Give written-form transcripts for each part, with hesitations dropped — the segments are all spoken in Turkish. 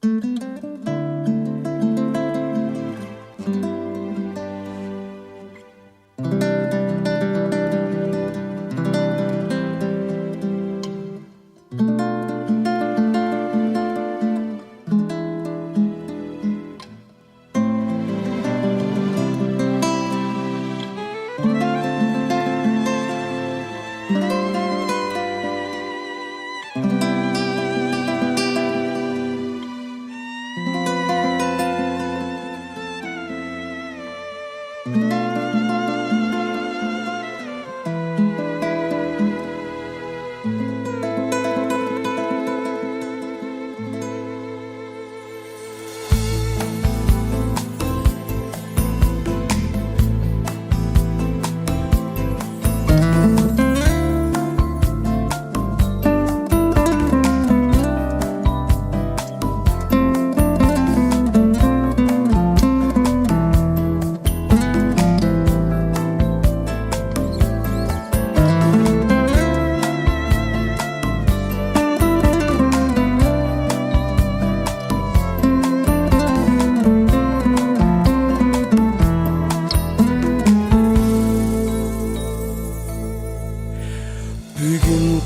Bugün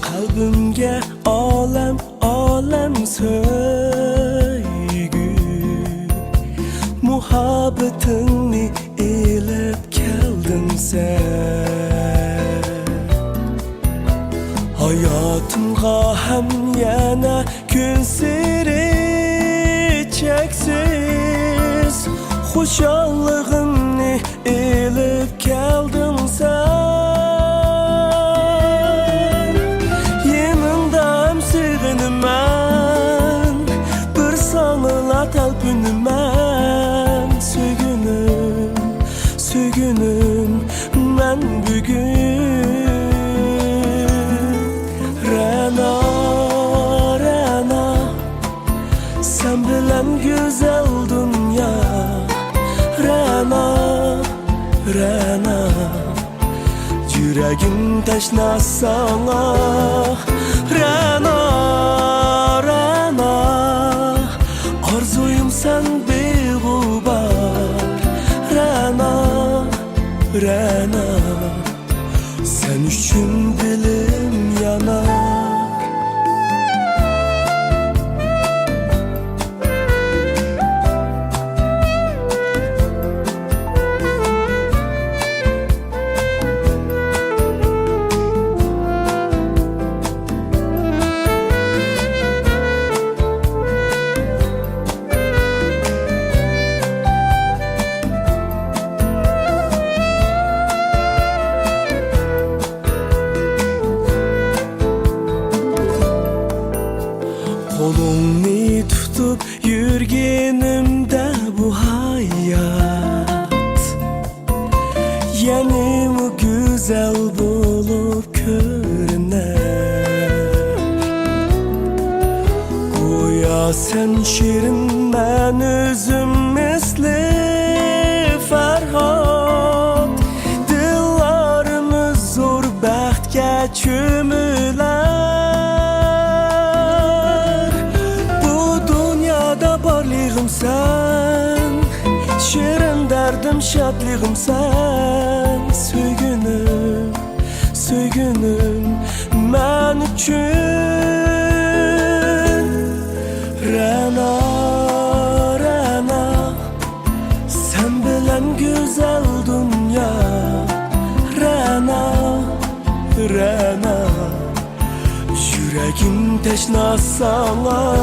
kalbimge alem alem söygü Muhabbetinni elep keldin sen Hayatımga hem yana gün siri çeksiz Hoşallığını elep keldin sen Talpınım söygünüm, söygünüm ben bugün Rana, Rana sen bilen güzel dünya Rana, Rana yüreğim teşna sana Rana, Rana arzuyum sen beğubar Rana, Rana sen üçün dilim yanar Kolumni tutup yürgenimde bu hayat Yenim güzel bulup görüner Goya sen şirin ben özüm misli Ferhat Dillarımız zor bəxtge çümüler sen şirin derdim şadlığım sen Söygünüm, söygünüm men üçün Rana, Rana sen bilen güzel dünya Rana, Rana yüreğim teşna sana